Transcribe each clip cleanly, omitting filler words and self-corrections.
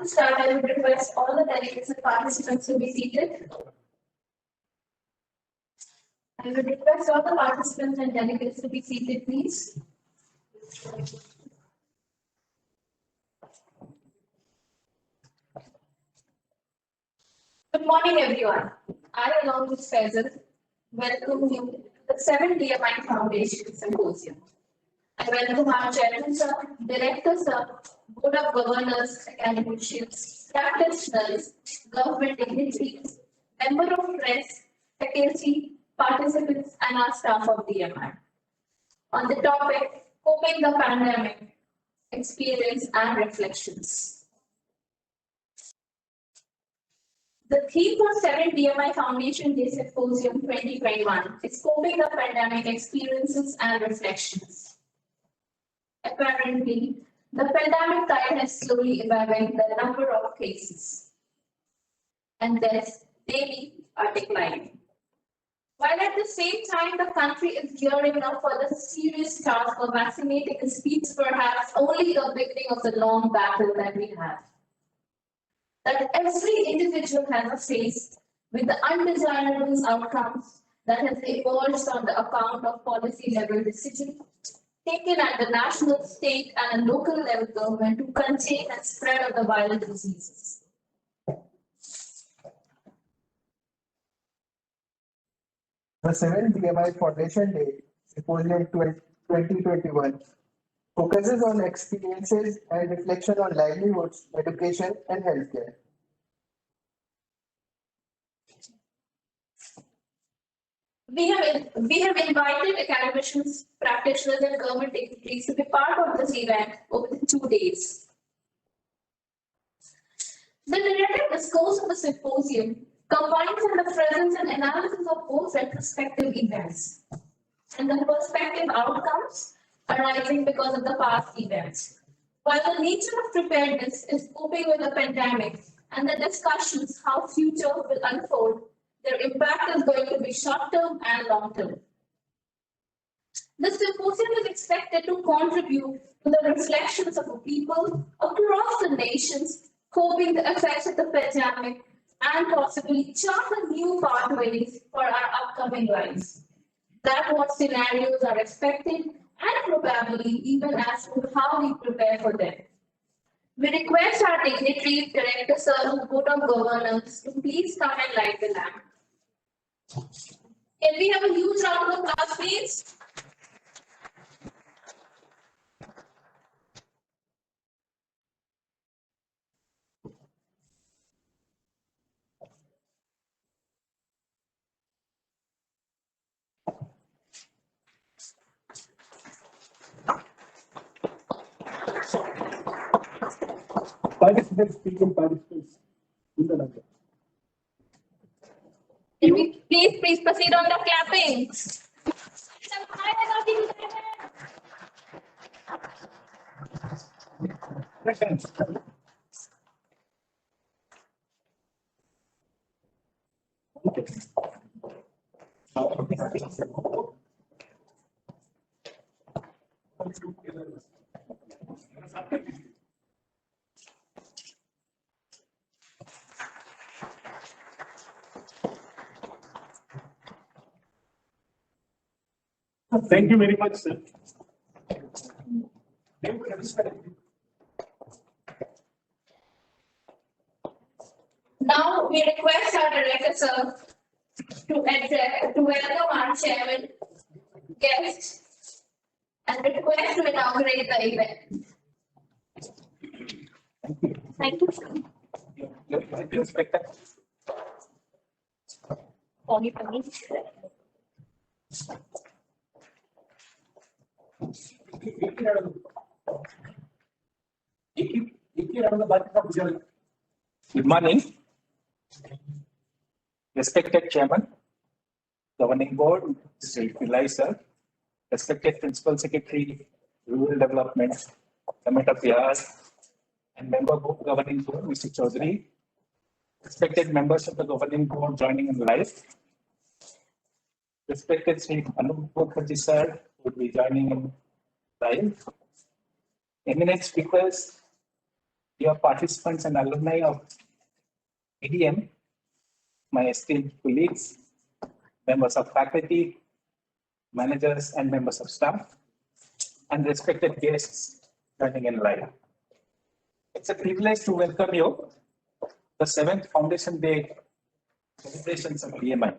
to start, I would request all the delegates and participants to be seated. I would request all the participants and delegates to be seated, please. Good morning, everyone. I, along with Faisal, welcome you to the 7th DMI Foundation Symposium. I welcome our Chairman, Sir, Director, Sir, Board of Governors, academicians, practitioners, government dignitaries, member of press, faculty, participants, and our staff of DMI. On the topic, Coping the Pandemic, Experience and Reflections. The theme for 7th DMI Foundation Day Symposium 2021 is Coping the Pandemic, Experiences and Reflections. Apparently, the pandemic tide has slowly evolved the number of cases, and deaths daily are declining. While at the same time, the country is gearing up for the serious task of vaccinating its people, perhaps only the beginning of the long battle that we have. That every individual has a face with the undesirable outcomes that has emerged on the account of policy level decisions taken at the national, state, and local level government to contain and spread of the viral diseases. The 7th DMI Foundation Day Symposium 2021 focuses on experiences and reflection on livelihoods, education, and healthcare. We have invited academicians, practitioners, and government dignitaries to be part of this event over the 2 days. The narrative discourse of the symposium combines in the presence and analysis of both retrospective events and the prospective outcomes arising because of the past events. While the nature of preparedness is coping with the pandemic and the discussions how future will unfold, their impact is going to be short-term and long-term. The symposium is expected to contribute to the reflections of the people across the nations coping the effects of the pandemic and possibly chart a new pathways for our upcoming lives. That what scenarios are expected and probably even as to how we prepare for them. We request our dignitaries, directors, sir, Board of Governors to please come and light the lamp. Can we have a huge round of applause, please? Participants speaking, participants in the number. Can we please proceed on the clapping? Thank you very much, sir. Now we request our director, sir, to welcome our chairman, guests, and request to inaugurate the event. Thank you, sir. Good morning, respected Chairman, Governing Board, Shri Pillai sir, respected Principal Secretary, Rural Development, Government of Bihar, and Member of Governing Board, Mr. Chaudhary, respected members of the Governing Board joining in live, respected Shri Mukherjee sir would be joining in live, eminent speakers, Dear participants and alumni of EDM, my esteemed colleagues, members of faculty, managers and members of staff, and respected guests joining in live. It's a privilege to welcome you the 7th Foundation Day celebrations of BMI.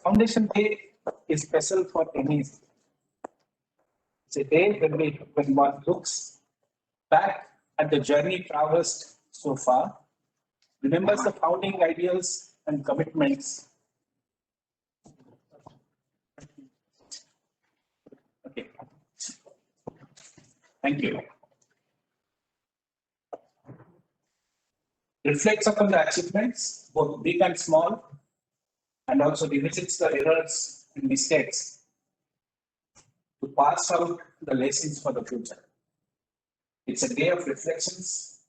Foundation Day is special for any. It's a day when one looks back at the journey traversed so far, remembers the founding ideals and commitments. Okay. Thank you. Reflects upon the achievements, both big and small, and also revisits the errors and mistakes to pass out the lessons for the future. It's a day of reflections,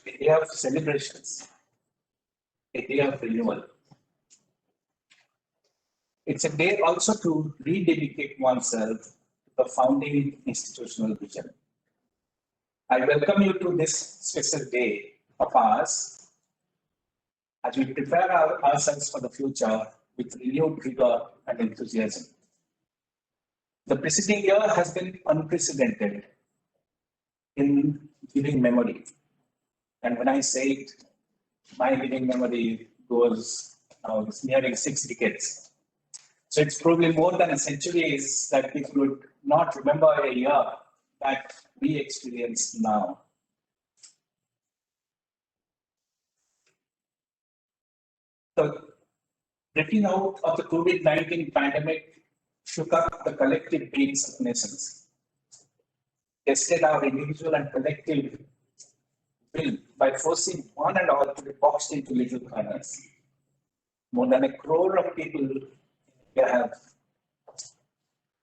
a day of celebrations, a day of renewal. It's a day also to rededicate oneself to the founding institutional vision. I welcome you to this special day of ours as we prepare ourselves for the future with renewed vigor and enthusiasm. The preceding year has been unprecedented in living memory. And when I say it, my living memory goes it's nearing 6 decades. So it's probably more than a century that we could not remember a year that we experience now. The breaking out of the COVID-19 pandemic shook up the collective beings of nations, tested our individual and collective will by forcing one and all to be boxed into little corners. More than 1 crore of people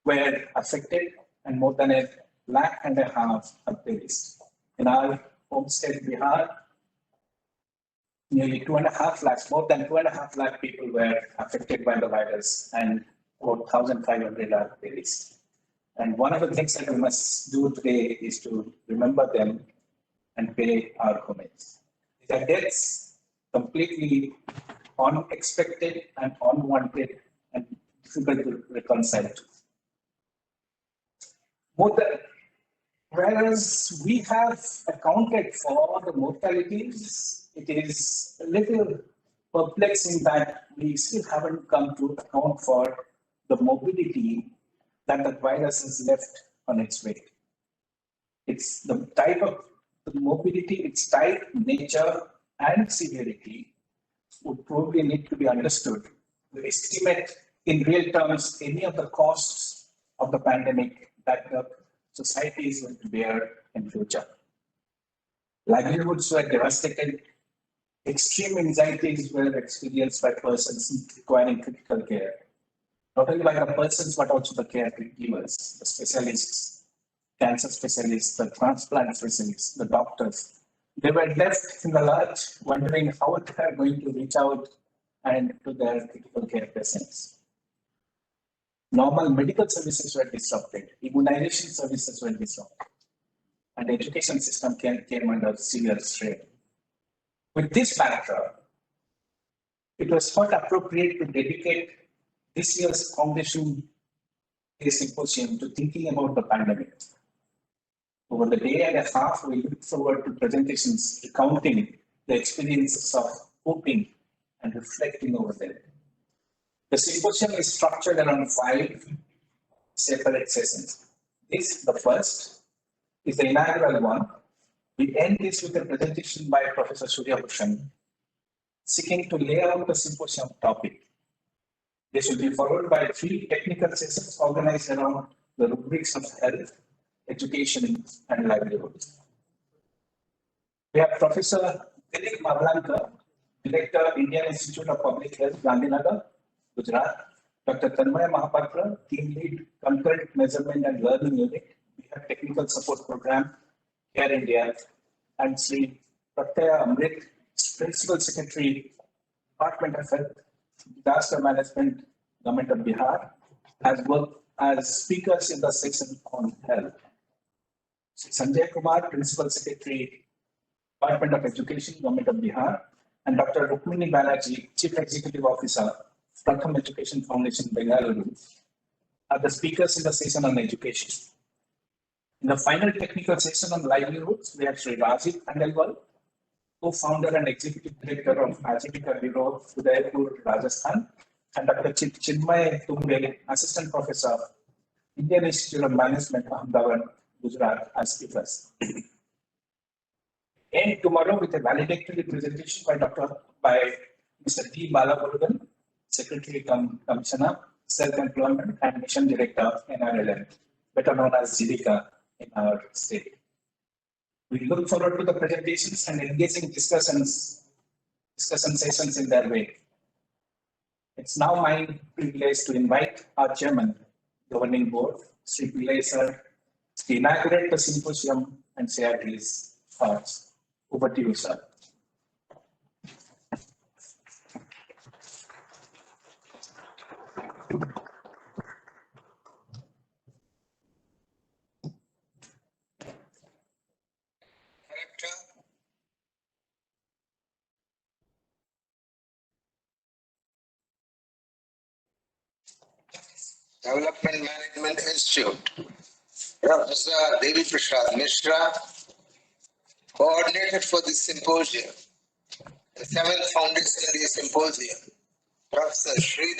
were affected, and more than 1.5 lakh have perished. In our home state, Bihar, nearly 2.5 lakhs, more than 2.5 lakh people were affected by the virus, and about 1,500 are perished. And one of the things that we must do today is to remember them and pay our homage. These are deaths completely unexpected and unwanted and difficult to reconcile to. Whereas we have accounted for the mortalities, it is a little perplexing that we still haven't come to account for the morbidity that the virus has left on its way. It's the type of the morbidity, its type, nature, and severity would probably need to be understood to estimate in real terms any of the costs of the pandemic that the society is going to bear in future. Livelihoods were devastated. Extreme anxieties were experienced by persons requiring critical care. Not only by the persons, but also the caregivers, the specialists, cancer specialists, the transplant specialists, the doctors. They were left in the lurch, wondering how they are going to reach out and to their critical care patients. Normal medical services were disrupted, immunization services were disrupted, and the education system came under severe strain. With this backdrop, it was thought appropriate to dedicate this year's Foundation Day Symposium to thinking about the pandemic. Over the day and a half, we look forward to presentations recounting the experiences of coping and reflecting over them. The symposium is structured around 5 separate sessions. The first, is the inaugural one. We end this with a presentation by Professor Shri seeking to lay out the symposium topic. This will be followed by 3 technical sessions organized around the rubrics of health, education, and livelihood. We have Professor Debiprasad Mishra, Director, Indian Institute of Public Health, Gandhinagar, Gujarat. Dr. Tanmaya Mahapatra, Team Lead, Concurrent Measurement and Learning Unit. We have Technical Support Program, Care India, and Shri Amrit, Principal Secretary, Department of Health, Disaster Management, Government of Bihar, as well as speakers in the session on health. Sanjay Kumar, Principal Secretary, Department of Education, Government of Bihar, and Dr. Rukmini Banerjee, Chief Executive Officer, Pratham Education Foundation, Bengaluru, are the speakers in the session on education. In the final technical session on livelihoods, we have Shri Rajiv Khandelwal, co-founder and executive director of Ajivika Bureau, Udaipur, Rajasthan, and Dr. Chinmay Tumbe, assistant professor, Indian Institute of Management, Ahmedabad, Gujarat, as speakers. And tomorrow with a valedictory presentation by Mr. D. Balamurugan, Secretary Commissioner, Self-Employment and Mission Director, NRLM, better known as Jivika in our state. We look forward to the presentations and engaging discussion sessions in their way. It's now my privilege to invite our chairman, governing board, Shri Pillai sir, to inaugurate the symposium and share his thoughts. Over to you, sir. Development Management Institute, Prof Debiprasad Mishra, coordinated for this symposium, the 7th Foundation Day Symposium, Professor Shri,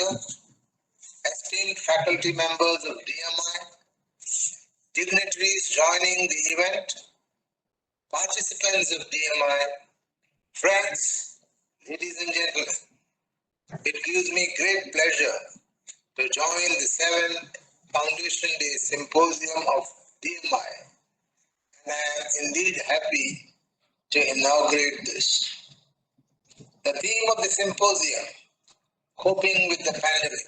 esteemed faculty members of DMI, dignitaries joining the event, participants of DMI, friends, ladies and gentlemen, it gives me great pleasure to join the 7th Foundation Day Symposium of DMI, and I am indeed happy to inaugurate this. The theme of the symposium, Coping with the Pandemic,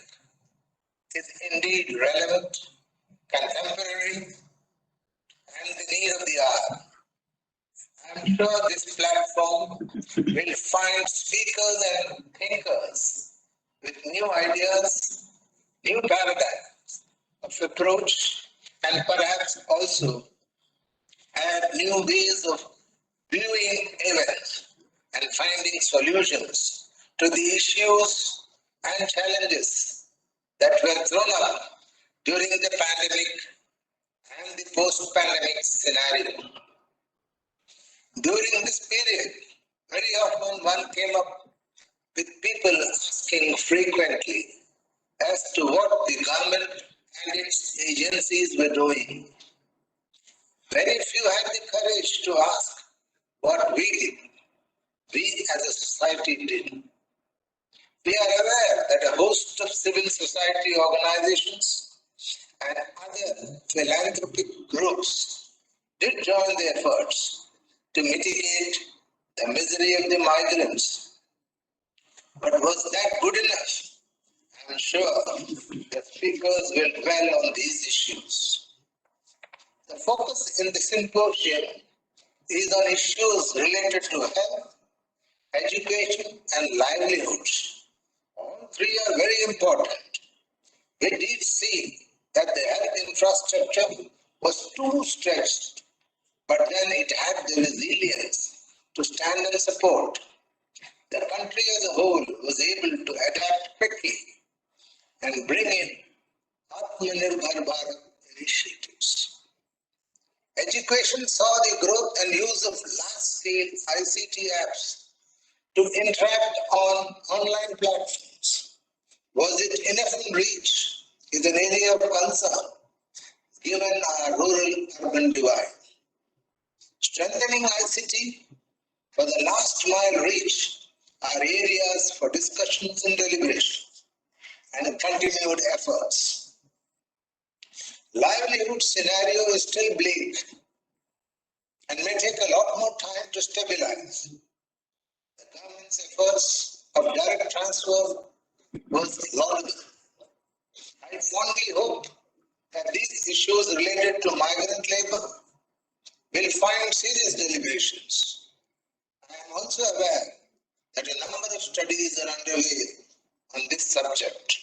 is indeed relevant, contemporary, and the need of the hour. I'm sure this platform will find speakers and thinkers with new ideas, new paradigms of approach, and perhaps also add new ways of viewing events and finding solutions to the issues and challenges that were thrown up during the pandemic and the post-pandemic scenario. During this period, very often one came up with people asking frequently as to what the government and its agencies were doing. Very few had the courage to ask what we as a society did. We are aware that a host of civil society organizations and other philanthropic groups did join the efforts to mitigate the misery of the migrants. But was that good enough? I'm sure the speakers will dwell on these issues. The focus in the symposium is on issues related to health, education, and livelihoods. All three are very important. We did see that the health infrastructure was too stretched, but then it had the resilience to stand and support. The country as a whole was able to adapt quickly and bring in Atmanirbhar Bharat initiatives. Education saw the growth and use of large-scale ICT apps to interact on online platforms. Was it enough in reach is an area of concern given our rural-urban divide. Strengthening ICT for the last mile reach are areas for discussions and deliberations and continued efforts. Livelihood scenario is still bleak and may take a lot more time to stabilize. The government's efforts of direct transfer was laudable. I fondly hope that these issues related to migrant labor will find serious deliberations. I am also aware that a number of studies are underway on this subject.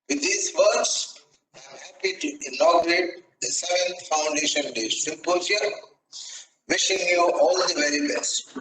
With these words, I am happy to inaugurate the 7th Foundation Day Symposium Wishing you all the very best.